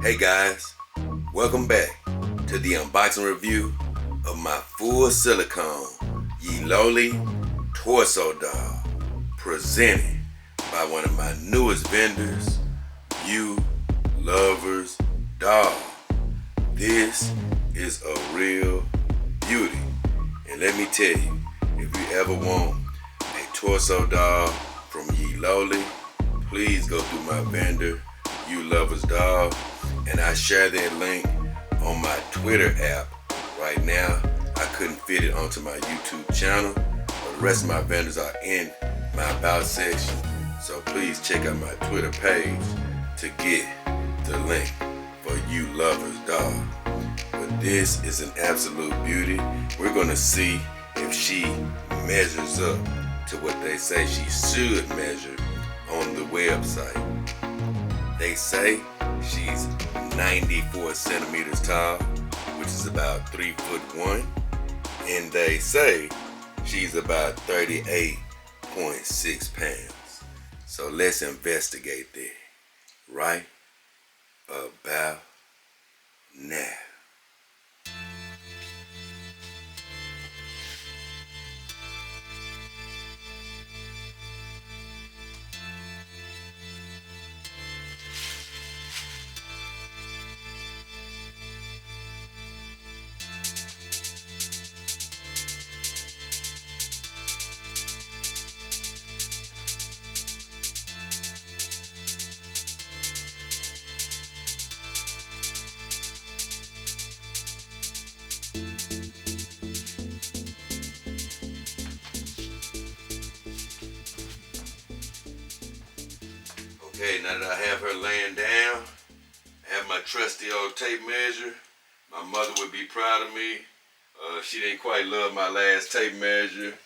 Hey guys, welcome back to the unboxing review of my full silicone Yeloly torso doll, presented by one of my newest vendors, Uloversdoll. This is a real beauty, and let me tell you, if you ever want a torso doll from Yeloly, please go through my vendor, Uloversdoll, and I share that link on my Twitter app. Right now, I couldn't fit it onto my YouTube channel, but the rest of my vendors are in my About section. So please check out my Twitter page to get the link for Uloversdoll. But this is an absolute beauty. We're gonna see if she measures up to what they say she should measure on the website. They say she's 94 centimeters tall, which is about 3'1", and they say she's about 38.6 pounds. So let's investigate that right about now. Okay, now that I have her laying down, I have my trusty old tape measure. My mother would be proud of me. She didn't quite love my last tape measure,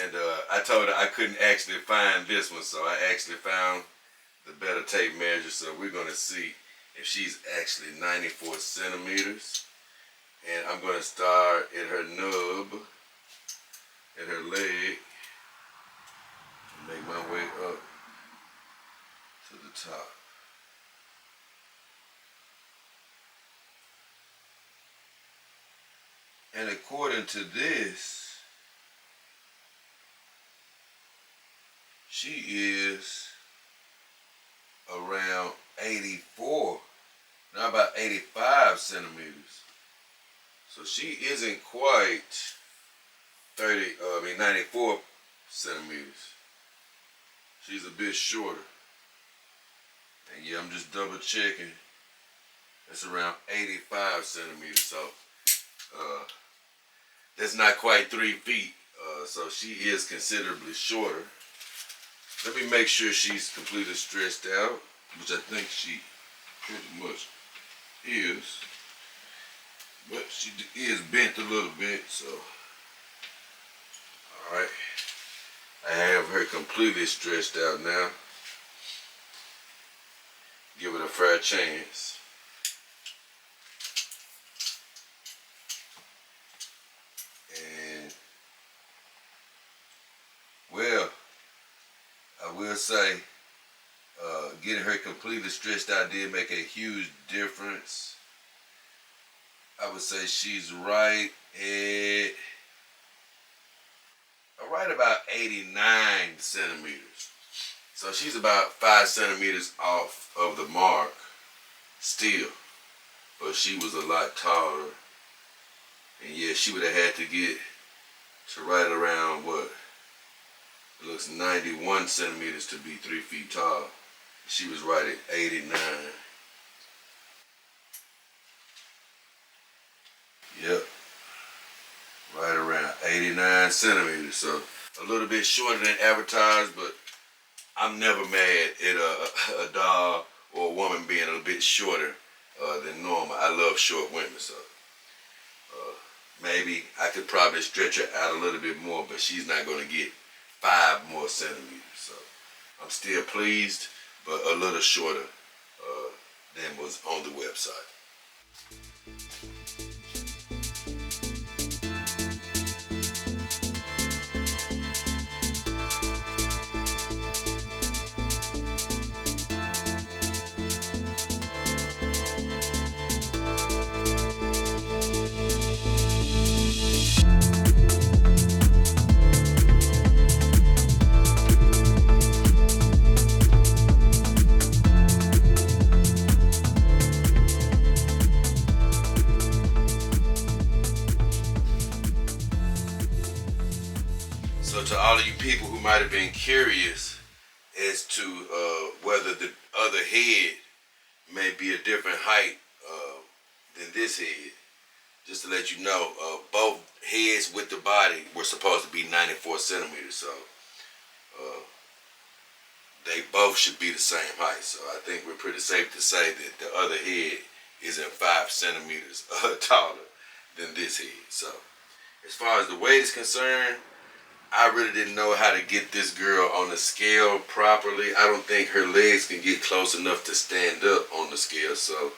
and I told her I couldn't actually find this one, so I actually found the better tape measure. So we're gonna see if she's actually 94 centimeters. And I'm gonna start at her nub, at her leg, and make my way up to the top. And according to this, she is around 84, now about 85 centimeters. So she isn't quite 94 centimeters. She's a bit shorter. And yeah, I'm just double checking. That's around 85 centimeters. So that's not quite 3 feet. So she is considerably shorter. Let me make sure she's completely stretched out, which I think she pretty much is. But she is bent a little bit, so. Alright. I have her completely stretched out now. Give it a fair chance. And, well, I will say, getting her completely stretched out did make a huge difference. I would say she's right about 89 centimeters. So she's about 5 centimeters off of the mark still. But she was a lot taller. And yeah, she would have had to get to right around what? It looks 91 centimeters to be 3 feet tall. She was right at 89. Yep. Right around 89 centimeters. So a little bit shorter than advertised, but I'm never mad at a doll or a woman being a little bit shorter than normal. I love short women, so maybe I could probably stretch her out a little bit more, but she's not going to get 5 more centimeters. So I'm still pleased, but a little shorter than was on the website. people who might have been curious as to whether the other head may be a different height than this head. Just to let you know, both heads with the body were supposed to be 94 centimeters, so they both should be the same height. So I think we're pretty safe to say that the other head isn't 5 centimeters taller than this head. So as far as the weight is concerned, I really didn't know how to get this girl on the scale properly. I don't think her legs can get close enough to stand up on the scale, so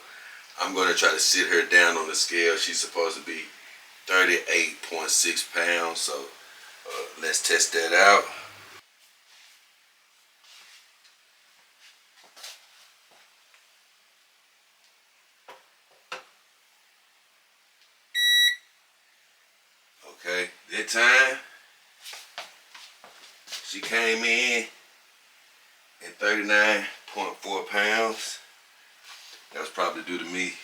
I'm going to try to sit her down on the scale. She's supposed to be 38.6 pounds, so let's test that out. Okay, that time she came in at 39.4 pounds. That was probably due to me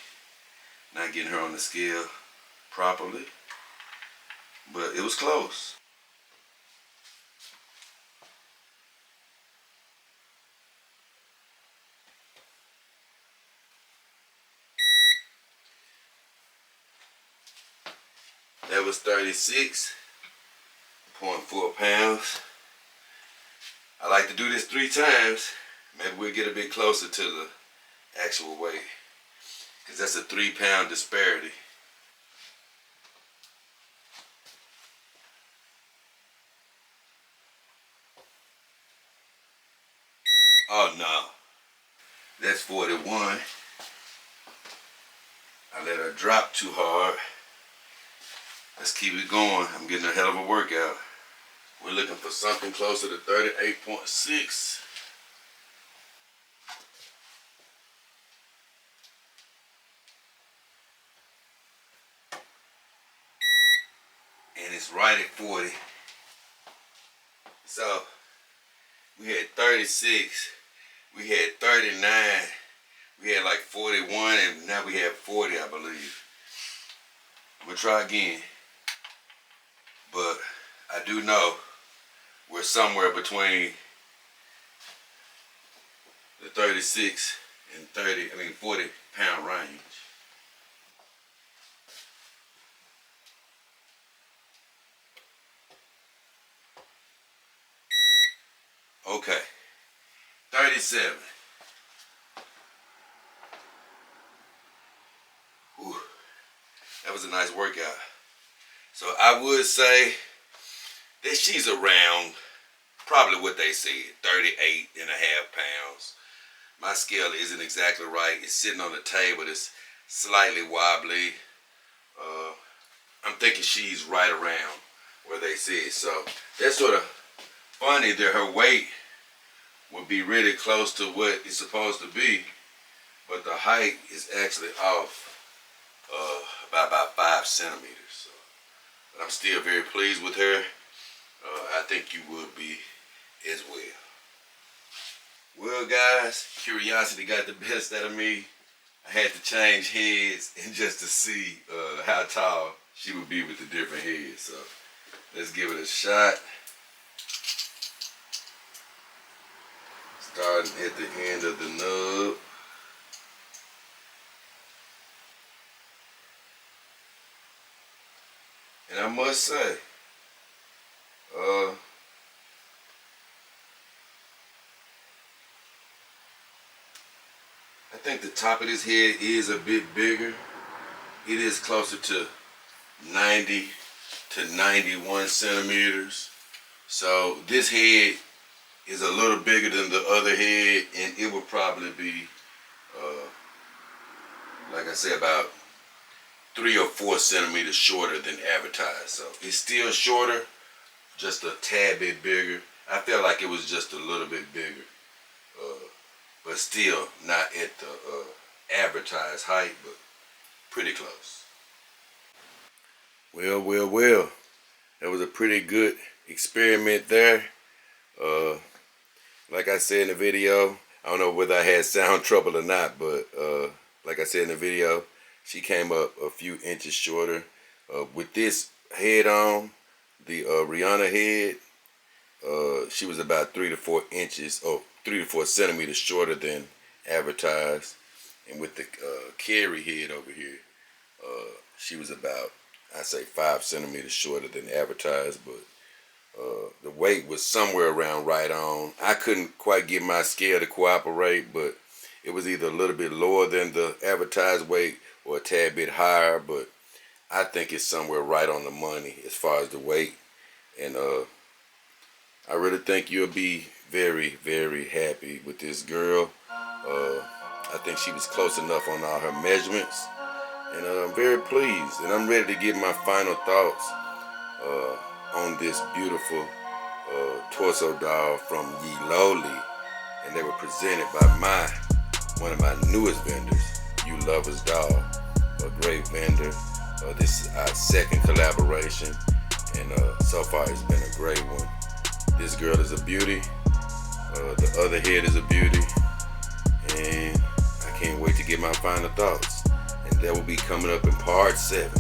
not getting her on the scale properly, but it was close. That was 36.4 pounds. I like to do this 3 times. Maybe we'll get a bit closer to the actual weight, because that's a 3-pound disparity. Oh no, that's 41. I let her drop too hard. Let's keep it going. I'm getting a hell of a workout. We're looking for something closer to 38.6. And it's right at 40. So we had 36, we had 39, we had like 41, and now we have 40, I believe. We'll try again. But I do know we're somewhere between the 36 and 40 pound range. Okay, 37. Ooh, that was a nice workout. So I would say that she's around probably what they said, 38.5 pounds. My scale isn't exactly right. It's sitting on the table. It's slightly wobbly. I'm thinking she's right around where they said. So that's sort of funny that her weight would be really close to what it's supposed to be, but the height is actually off by about 5 centimeters. So, but I'm still very pleased with her. I think you would be as well. Well, guys, curiosity got the best out of me. I had to change heads and just to see how tall she would be with the different heads. So let's give it a shot. Starting at the end of the nub. And I must say, I think the top of this head is a bit bigger. It is closer to 90 to 91 centimeters. So this head is a little bigger than the other head, and it would probably be, like I said, about 3 or 4 centimeters shorter than advertised. So it's still shorter, just a tad bit bigger. I felt like it was just a little bit bigger, but still not at the advertised height, but pretty close. Well. That was a pretty good experiment there. Like I said in the video, I don't know whether I had sound trouble or not, but like I said in the video, she came up a few inches shorter. With this head on, the Rihanna head, She was about 3 to 4 inches, or 3 to 4 centimeters shorter than advertised. And with the carry head over here, she was about, I say, 5 centimeters shorter than advertised, but the weight was somewhere around right on. I couldn't quite get my scale to cooperate, but it was either a little bit lower than the advertised weight or a tad bit higher, but I think it's somewhere right on the money as far as the weight. And I really think you'll be very, very happy with this girl. I think she was close enough on all her measurements. And I'm very pleased. And I'm ready to give my final thoughts on this beautiful torso doll from Yeloly. And they were presented by one of my newest vendors, Uloversdoll, a great vendor. This is our second collaboration, and so far it's been a great one. This girl is a beauty. The other head is a beauty, and I can't wait to get my final thoughts. And that will be coming up in part 7.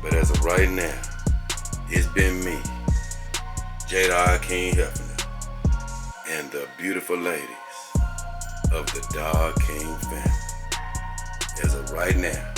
But as of right now, it's been me, JayDollKingHefner, and the beautiful ladies of the Doll King family. As of right now,